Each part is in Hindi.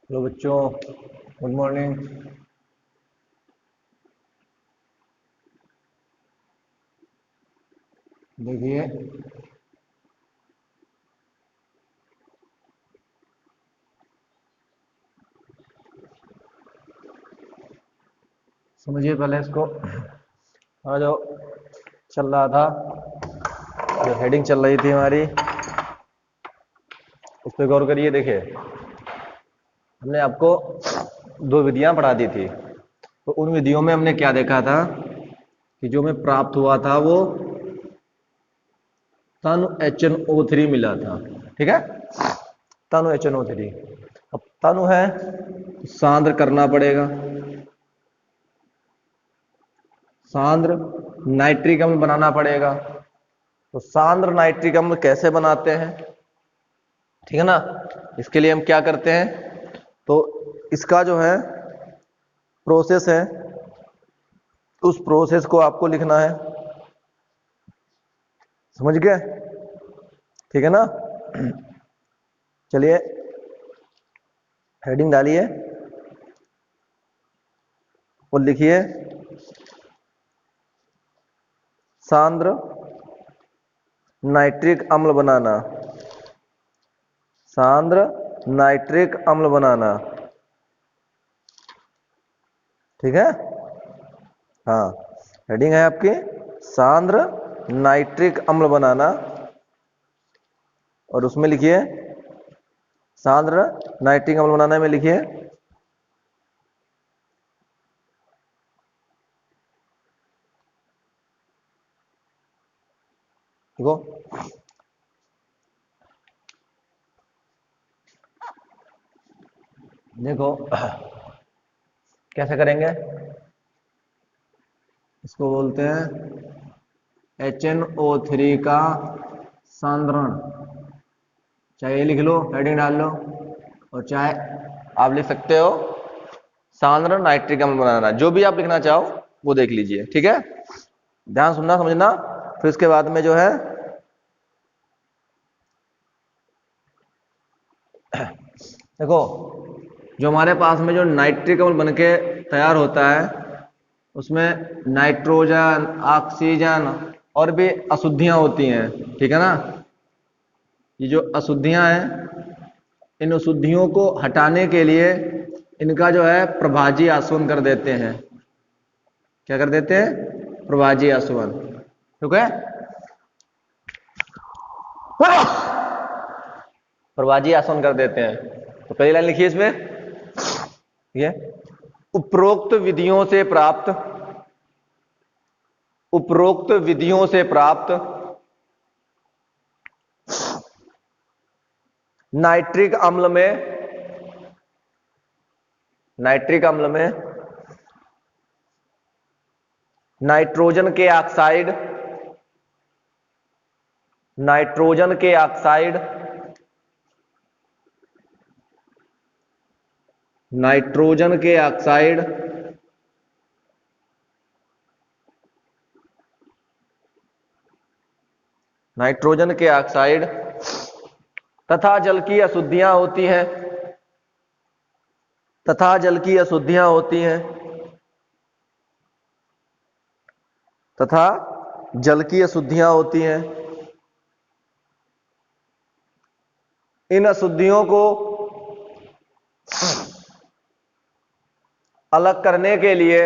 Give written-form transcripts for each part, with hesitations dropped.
हेलो बच्चों, गुड मॉर्निंग। देखिए, समझिए पहले इसको। और जो चल रहा था, जो हेडिंग चल रही थी हमारी, उस पर गौर करिए। देखिए, हमने आपको दो विधियां पढ़ा दी थी। तो उन विधियों में हमने क्या देखा था कि जो हमें प्राप्त हुआ था वो तनु HNO3 मिला था। ठीक है, तनु HNO3। अब तनु है तो सांद्र करना पड़ेगा। सांद्र नाइट्रिक अम्ल बनाना पड़ेगा। तो सांद्र नाइट्रिक अम्ल कैसे बनाते हैं, ठीक है ना। इसके लिए हम क्या करते हैं, तो इसका जो है प्रोसेस है, उस प्रोसेस को आपको लिखना है। समझ गए, ठीक है ना। चलिए हेडिंग डालिए और लिखिए सांद्र नाइट्रिक अम्ल बनाना। सांद्र नाइट्रिक अम्ल बनाना, ठीक है। हाँ, हेडिंग है आपकी सांद्र नाइट्रिक अम्ल बनाना, और उसमें लिखिए सांद्र नाइट्रिक अम्ल बनाने में लिखिए देखो, देखो कैसे करेंगे। इसको बोलते हैं HNO3 का सांद्रण। चाहे ये लिख लो, हेडिंग डाल लो, और चाहे आप लिख सकते हो सांद्र नाइट्रिक अम्ल बनाना। जो भी आप लिखना चाहो वो देख लीजिए, ठीक है। ध्यान सुनना, समझना। फिर इसके बाद में जो है देखो, जो हमारे पास में जो नाइट्रिक अम्ल बनके तैयार होता है, उसमें नाइट्रोजन, ऑक्सीजन और भी अशुद्धियां होती हैं, ठीक है ना। ये जो अशुद्धियां हैं, इन अशुद्धियों को हटाने के लिए इनका जो है प्रभाजी आसवन कर देते हैं। क्या कर देते हैं? प्रभाजी आसवन, ठीक है। प्रभाजी आसवन कर देते हैं। तो पहली लाइन लिखिए इसमें, ये उपरोक्त विधियों से प्राप्त, उपरोक्त विधियों से प्राप्त नाइट्रिक अम्ल में, नाइट्रिक अम्ल में नाइट्रोजन के ऑक्साइड, नाइट्रोजन के ऑक्साइड, नाइट्रोजन के ऑक्साइड नाइट्रोजन के ऑक्साइड तथा जल की अशुद्धियां होती हैं, तथा जल की अशुद्धियां होती हैं, तथा जल की अशुद्धियां होती हैं। इन अशुद्धियों को अलग करने के लिए,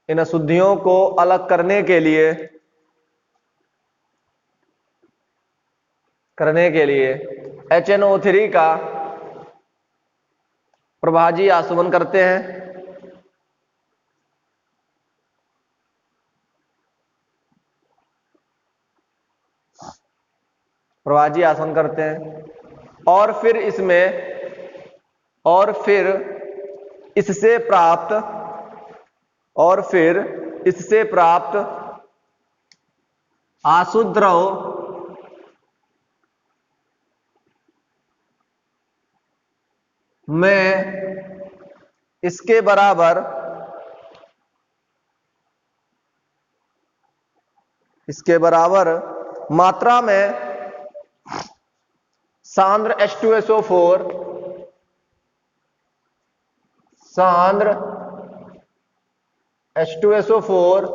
इन अशुद्धियों को अलग करने के लिए HNO3 का प्रभाजी आसवन करते हैं। प्रभाजी आसवन करते हैं, और फिर इससे प्राप्त, और फिर इससे प्राप्त आशुद्ध द्रव में इसके बराबर मात्रा में सांद्र H2SO4 सांद्र H2SO4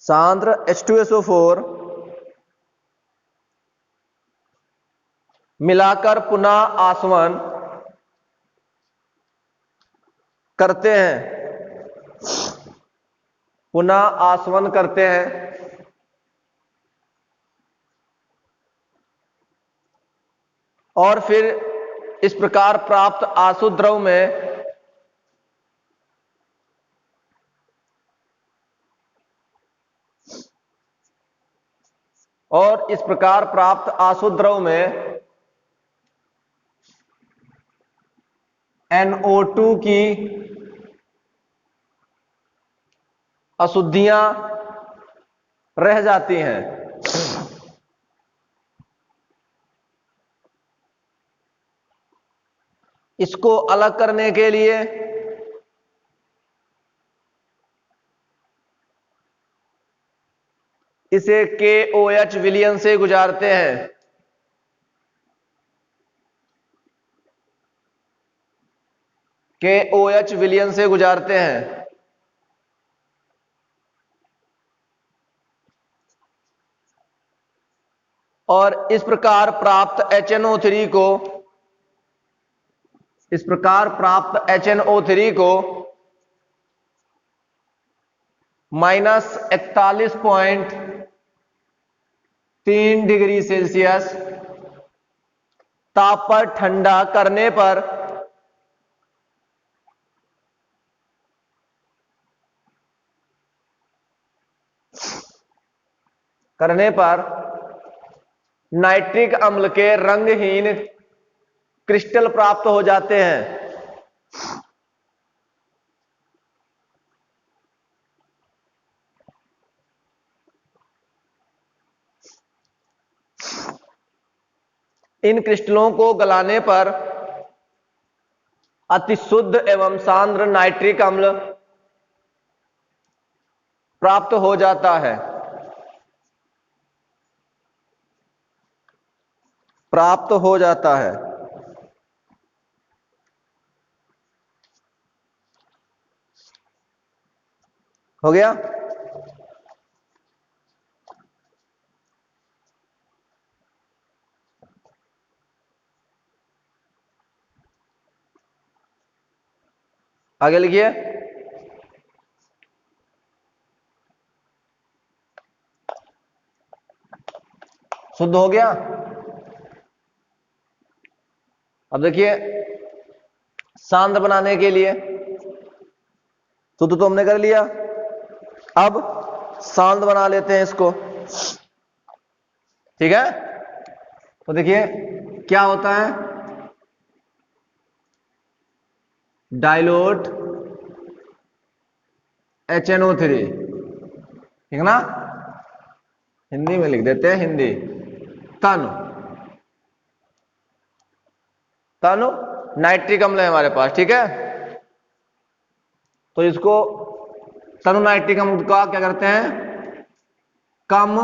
सांद्र H2SO4 मिलाकर पुनः आसवन करते हैं, पुनः आसवन करते हैं और फिर इस प्रकार प्राप्त आसु द्रव में NO2 की अशुद्धियां रह जाती हैं। इसको अलग करने के लिए इसे KOH विलयन से गुजारते हैं। KOH विलयन से गुजारते हैं और इस प्रकार प्राप्त HNO3 को -41.3 डिग्री सेल्सियस ताप पर ठंडा करने पर नाइट्रिक अम्ल के रंगहीन क्रिस्टल प्राप्त हो जाते हैं। इन क्रिस्टलों को गलाने पर अति शुद्ध एवं सांद्र नाइट्रिक अम्ल प्राप्त हो जाता है। हो गया? आगे लिखिए। शुद्ध हो गया। अब देखिए, सांद्र बनाने के लिए शुद्ध तो हमने कर लिया, अब सांद्र बना लेते हैं इसको। ठीक है, तो देखिए क्या होता है, डाइल्यूट HNO3, ठीक ना, हिंदी में लिख देते हैं, हिंदी तनु नाइट्रिक अम्ल है हमारे पास। ठीक है, तो इसको तनु नाइट्रिक अम्ल का क्या करते हैं, कम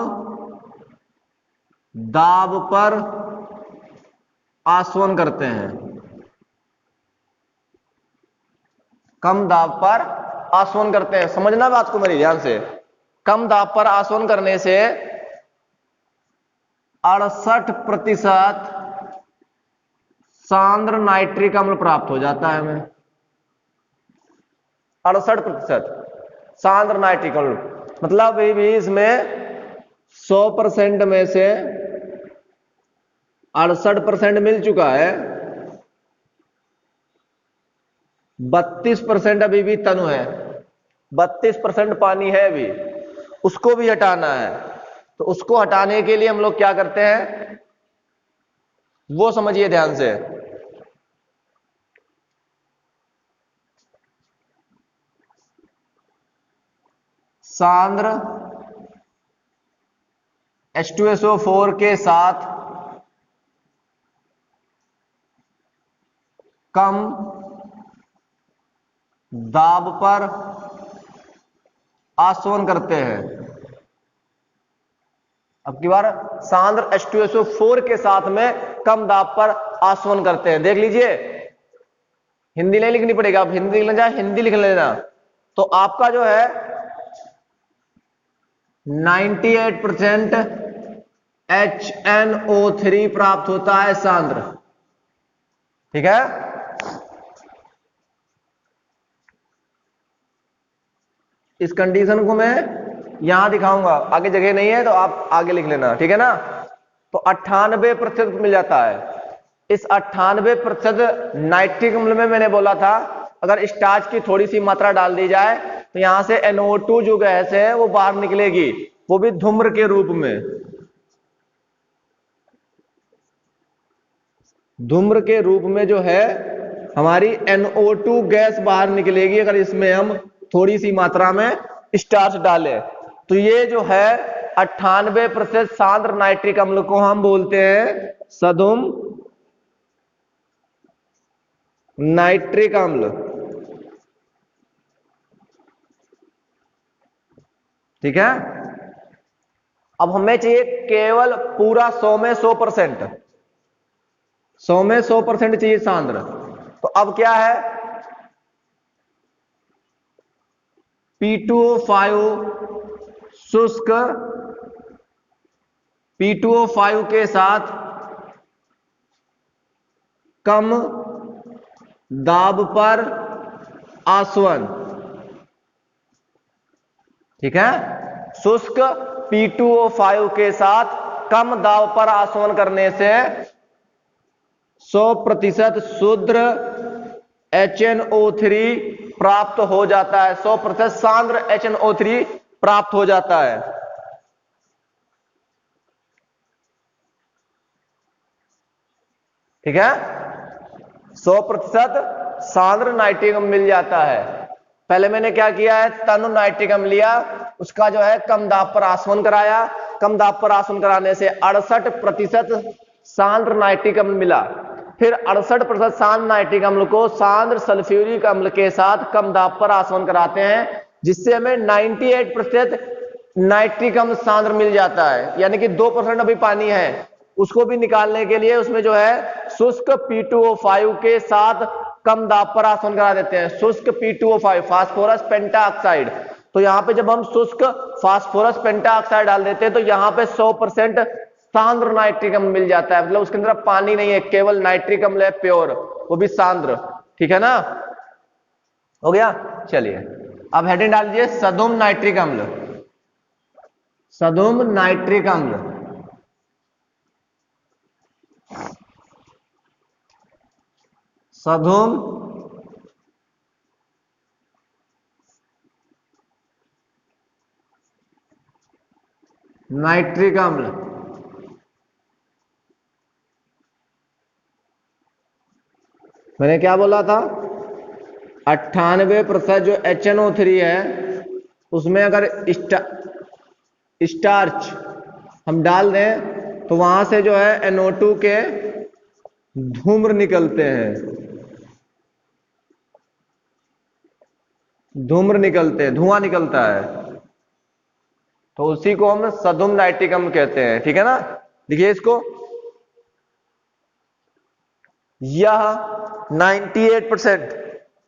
दाब पर आसवन करते हैं। कम दाब पर आसवन करते हैं, समझना बात को मेरी ध्यान से। कम दाब पर आसवन करने से 68% सांद्र नाइट्रिक अम्ल प्राप्त हो जाता है हमें। 68% सांद्र नाइट्रिक अम्ल, मतलब भी इसमें 100% में से 68% मिल चुका है, 32% अभी भी तनु है, 32% पानी है अभी, उसको भी हटाना है। तो उसको हटाने के लिए हम लोग क्या करते हैं, वो समझिए ध्यान से। सांद्र H2SO4 के साथ कम दाब पर आसवन करते हैं। अब की बार सांद्र H2SO4 के साथ में कम दाब पर आसवन करते हैं। देख लीजिए, हिंदी नहीं लिखनी पड़ेगी, आप हिंदी लिखना चाहे हिंदी लिख लेना। तो आपका जो है 98% HNO3 प्राप्त होता है सांद्र। ठीक है, इस कंडीशन को मैं यहां दिखाऊंगा, आगे जगह नहीं है तो आप आगे लिख लेना। ठीक है ना, तो 98% मिल जाता है। इस 98% नाइट्रिक अम्ल में मैंने बोला था अगर स्टार्च की थोड़ी सी मात्रा डाल दी जाए तो यहां से NO2 जो गैस है वो बाहर निकलेगी, वो भी धूम्र के रूप में। धूम्र के रूप में जो है हमारी NO2 गैस बाहर निकलेगी अगर इसमें हम थोड़ी सी मात्रा में स्टार्च डालें। तो ये जो है 98% सांद्र नाइट्रिक अम्ल को हम बोलते हैं सधुम नाइट्रिक अम्ल। ठीक है, अब हमें चाहिए केवल पूरा 100 में 100%, 100 में 100% चाहिए सांद्र। तो अब क्या है, P2O5 शुष्क P2O5 के साथ कम दाब पर आसवन। ठीक है, शुष्क P2O5 के साथ कम दाब पर आसवन करने से 100% शुद्ध HNO3 प्राप्त हो जाता है, 100% सांद्र HNO3 प्राप्त हो जाता है। ठीक है, 100% सांद्र नाइट्रिक अम्ल मिल जाता है। पहले मैंने क्या किया है, तनु नाइट्रिक अम्ल लिया, उसका जो है कम दाब पर आसवन कराया, कम दाब पर आसवन कराने से 68% सांद्र नाइट्रिक अम्ल मिला। फिर 68% सांद्र नाइट्रिक अम्ल को सांद्र सल्फ्यूरिक अम्ल के साथ कम दाब पर आसवन कराते हैं, जिससे हमें 98% नाइट्रिक अम्ल सांद्र मिल जाता है। यानी कि 2% अभी पानी है, उसको भी निकालने के लिए उसमें जो है शुष्क P2O5 के साथ कम दाब पर आसवन करा देते हैं। शुष्क P2O5 फास्फोरस पेंटाऑक्साइड। तो यहां पे जब हम शुष्क फास्फोरस पेंटाऑक्साइड डाल देते हैं तो यहां पे 100% सांद्र नाइट्रिक अम्ल मिल जाता है, मतलब उसके अंदर पानी नहीं है, केवल नाइट्रिक अम्ल है प्योर, वो भी सांद्र। ठीक है ना, हो गया। चलिए अब हेडिंग डाल दीजिए सधुम नाइट्रिक अम्ल। सधुम नाइट्रिक अम्ल, सधुम नाइट्रिक अम्ल। मैंने क्या बोला था, 98% जो HNO3 है उसमें अगर स्टार्च हम डाल दें तो वहां से जो है NO2 के धूम्र निकलते हैं, धूम्र निकलते हैं, धुआं निकलता है, तो उसी को हम सधुम नाइट्रिक अम्ल कहते हैं। ठीक है ना, देखिए इसको, यह 98%,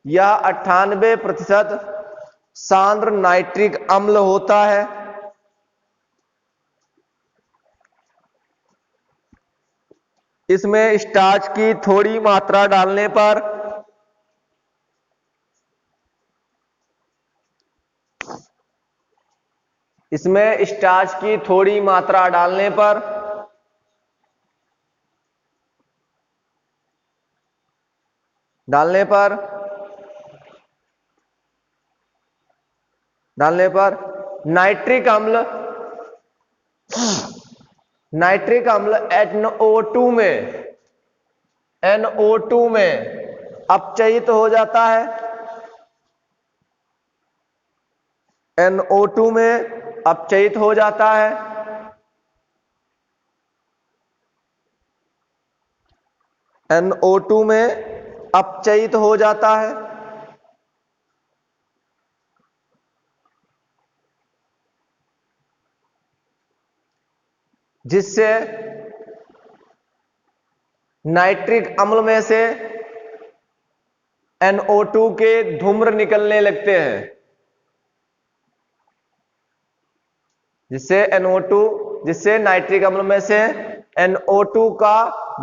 यह 98% सांद्र नाइट्रिक अम्ल होता है। इसमें स्टार्च की थोड़ी मात्रा डालने पर इसमें स्टार्च की थोड़ी मात्रा डालने पर डालने पर डालने पर नाइट्रिक अम्ल, नाइट्रिक अम्ल NO2 में, NO2 में अपचयित हो जाता है, NO2 में अपचयित हो जाता है। NO2 में अपचयित हो जाता है, जिससे नाइट्रिक अम्ल में से NO2 के धूम्र निकलने लगते हैं, जिससे नाइट्रिक अम्ल में से NO2 का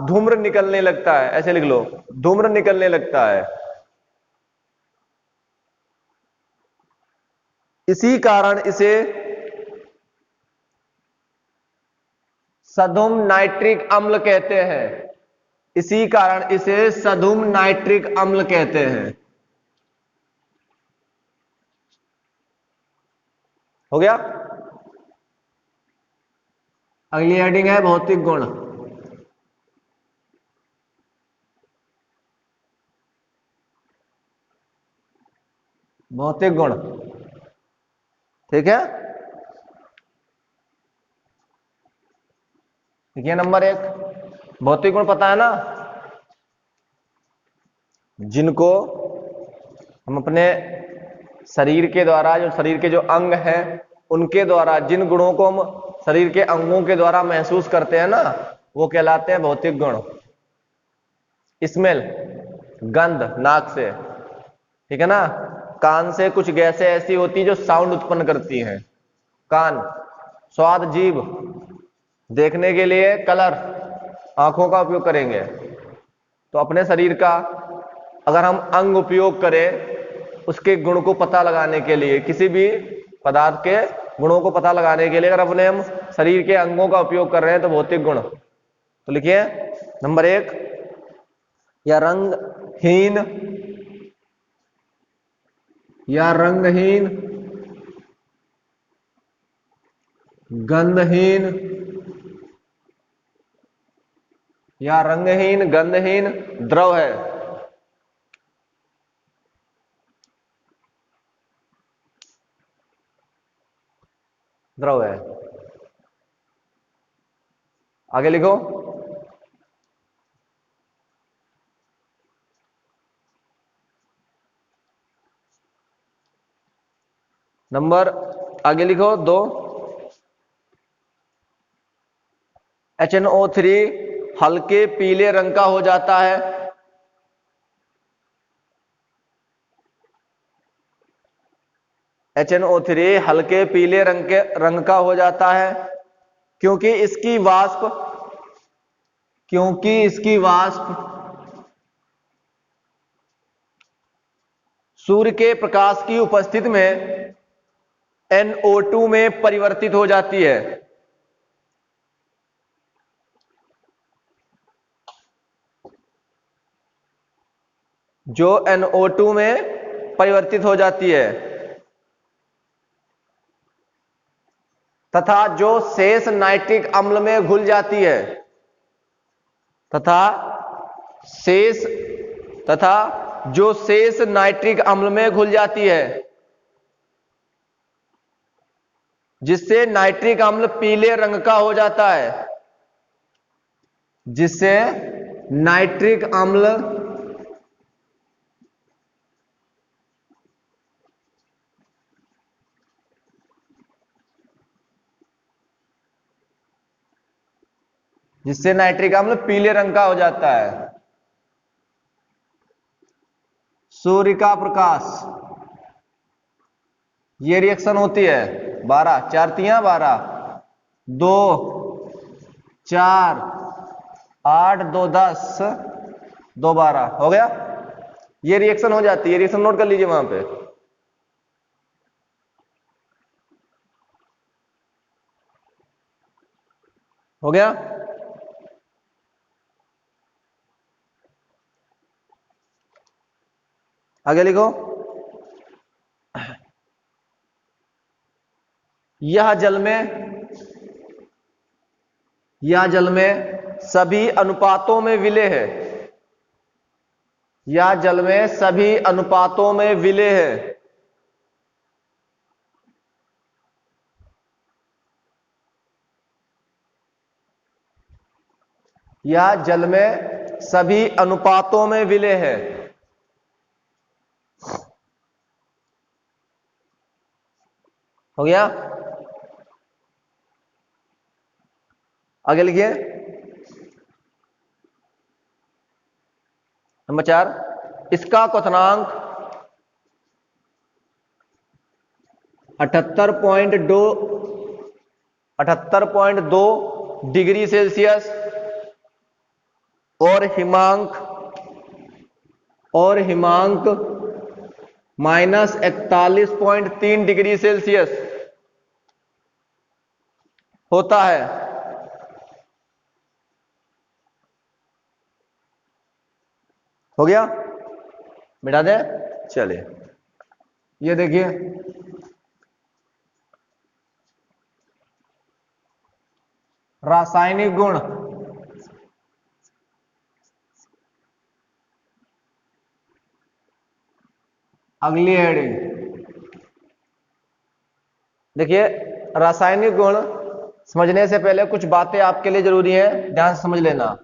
धूम्र निकलने लगता है। ऐसे लिख लो, धूम्र निकलने लगता है। इसी कारण इसे सधुम नाइट्रिक अम्ल कहते हैं। इसी कारण इसे सधुम नाइट्रिक अम्ल कहते हैं। हो गया। अगली हेडिंग है भौतिक गुण। भौतिक गुण, ठीक है। देखिए नंबर 1, भौतिक गुण पता है ना, जिनको हम अपने शरीर के द्वारा, जो शरीर के जो अंग हैं उनके द्वारा, जिन गुणों को हम शरीर के अंगों के द्वारा महसूस करते हैं ना, वो कहलाते हैं भौतिक गुण। स्मेल, गंध नाक से, ठीक है ना। कान से कुछ गैसें ऐसी होती हैं जो साउंड उत्पन्न करती हैं, कान। स्वाद, जीभ। देखने के लिए कलर, आंखों का उपयोग करेंगे। तो अपने शरीर का अगर हम अंग उपयोग करें उसके गुण को पता लगाने के लिए, किसी भी पदार्थ के गुणों को पता लगाने के लिए अगर अपने हम शरीर के अंगों का उपयोग कर रहे हैं तो भौतिक गुण। तो लिखिए नंबर 1, या रंगहीन, या रंगहीन, गंधहीन, या रंगहीन गंधहीन द्रव है। द्रव है। आगे लिखो, नंबर आगे लिखो 2, HNO3 हल्के पीले रंग का हो जाता है। HNO3 हल्के पीले रंग का हो जाता है क्योंकि इसकी वाष्प सूर्य के प्रकाश की उपस्थिति में NO2 में परिवर्तित हो जाती है। जो NO2 में परिवर्तित हो जाती है तथा जो शेष नाइट्रिक अम्ल में घुल जाती है, तथा जो शेष नाइट्रिक अम्ल में घुल जाती है, जिससे नाइट्रिक अम्ल पीले रंग का हो जाता है। जिससे नाइट्रिक अम्ल पीले रंग का हो जाता है। सूर्य का प्रकाश, ये रिएक्शन होती है 12, 4 तियां 12, 2 4 8 2 10 2 12 हो गया। ये रिएक्शन हो जाती है, रिएक्शन नोट कर लीजिए वहां पे। हो गया। आगे लिखो, यह जल में सभी अनुपातों में विलेय है। यह जल में सभी अनुपातों में विलेय है। यह जल में सभी अनुपातों में विलेय है। हो गया। आगे लिखिए नंबर 4, इसका क्वथनांक 78.2 डिग्री सेल्सियस और हिमांक -41.3 डिग्री सेल्सियस होता है। हो गया, मिटा दे। चलिए ये देखिए, रासायनिक गुण। अगली हेडिंग देखिए, रासायनिक गुण समझने से पहले कुछ बातें आपके लिए जरूरी है, ध्यान से समझ लेना।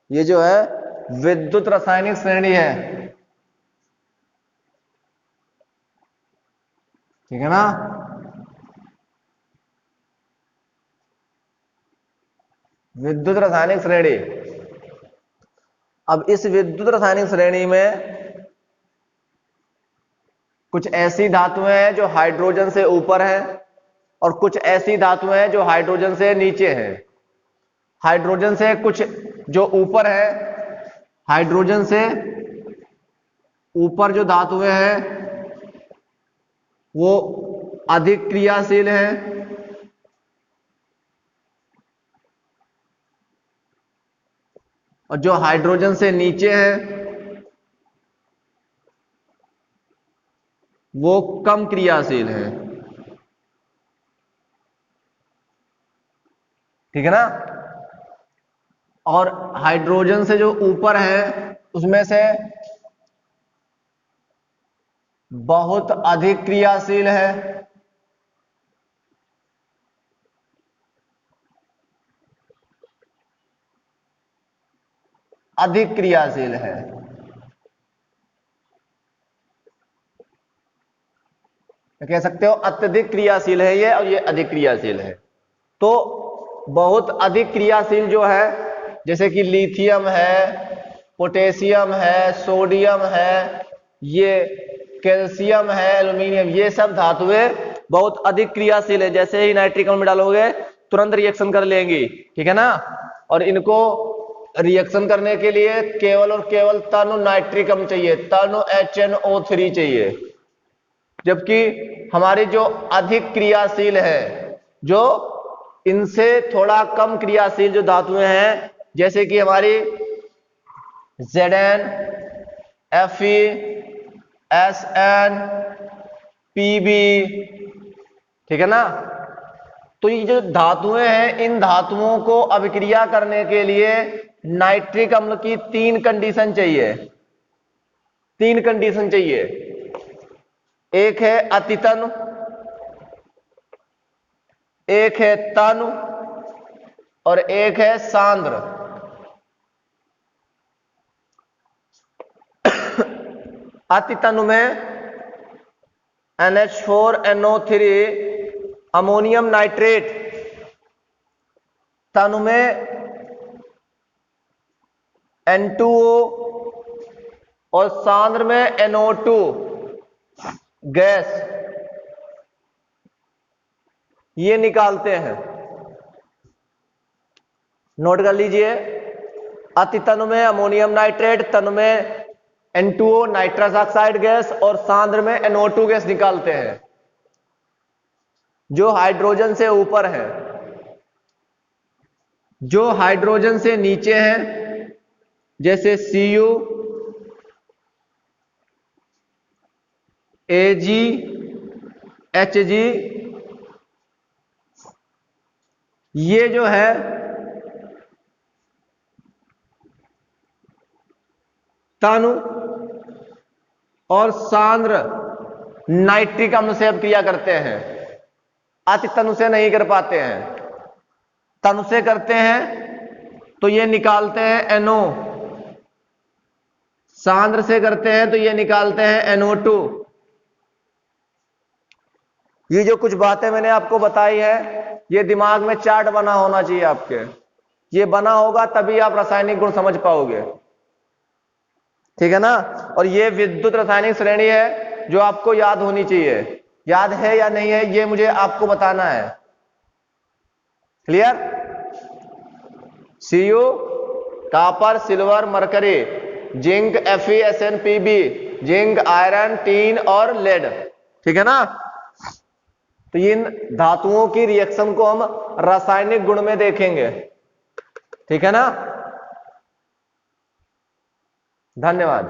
ये जो है विद्युत रासायनिक श्रेणी है, ठीक है ना। विद्युत रासायनिक श्रेणी। अब इस विद्युत रासायनिक श्रेणी में कुछ ऐसी धातुएं हैं जो हाइड्रोजन से ऊपर है और कुछ ऐसी धातुएं हैं जो हाइड्रोजन से नीचे हैं। हाइड्रोजन से कुछ जो ऊपर है, हाइड्रोजन से ऊपर जो धातुएं हैं वो अधिक क्रियाशील हैं और जो हाइड्रोजन से नीचे है वो कम क्रियाशील है, ठीक है ना। और हाइड्रोजन से जो ऊपर है उसमें से बहुत अधिक क्रियाशील है, अधिक क्रियाशील है। कह सकते हो अत्यधिक क्रियाशील है ये और ये अधिक क्रियाशील है। तो बहुत अधिक क्रियाशील जो है, जैसे कि लिथियम है, पोटेशियम है, सोडियम है, ये कैल्शियम है, एल्यूमिनियम, ये सब धातुएं बहुत अधिक क्रियाशील है। जैसे ही नाइट्रिक अम्ल में डालोगे तुरंत रिएक्शन कर लेंगी, ठीक है ना। और इनको रिएक्शन करने के लिए केवल और केवल तनु नाइट्रिक अम्ल चाहिए, तनु HNO3 चाहिए। जबकि हमारी जो अधिक क्रियाशील है, जो इनसे थोड़ा कम क्रियाशील जो धातुएं हैं, जैसे कि हमारी Zn, Fe, Sn, Pb, ठीक है ना। तो ये जो धातुएं हैं, इन धातुओं को अभिक्रिया करने के लिए नाइट्रिक अम्ल की 3 कंडीशन चाहिए। 3 कंडीशन चाहिए। एक है अतितनु, एक है तनु और एक है सांद्र। अतितनु में NH4NO3 अमोनियम नाइट्रेट, तनु में N2O और सांद्र में NO2 गैस, ये निकालते हैं। नोट कर लीजिए, अतितनु में अमोनियम नाइट्रेट, तनु में N2O नाइट्रस ऑक्साइड गैस और सांद्र में NO2 गैस निकालते हैं जो हाइड्रोजन से ऊपर है। जो हाइड्रोजन से नीचे है, जैसे Cu, Ag, Hg, ये जो है तनु और सांद्र नाइट्रिक अम्ल से अब क्रिया करते हैं, अति तनु से नहीं कर पाते हैं। तनु से करते हैं तो ये निकालते हैं NO, सांद्र से करते हैं तो ये निकालते हैं NO2। ये जो कुछ बातें मैंने आपको बताई है, ये दिमाग में चार्ट बना होना चाहिए आपके। ये बना होगा तभी आप रासायनिक गुण समझ पाओगे, ठीक है ना। और ये विद्युत रासायनिक श्रेणी है जो आपको याद होनी चाहिए। याद है या नहीं है ये मुझे आपको बताना है। Clear? Cu copper, silver, mercury, zinc, FeSnPb, zinc, iron, tin और लेड, ठीक है ना। तो इन धातुओं की रिएक्शन को हम रासायनिक गुण में देखेंगे, ठीक है ना। धन्यवाद।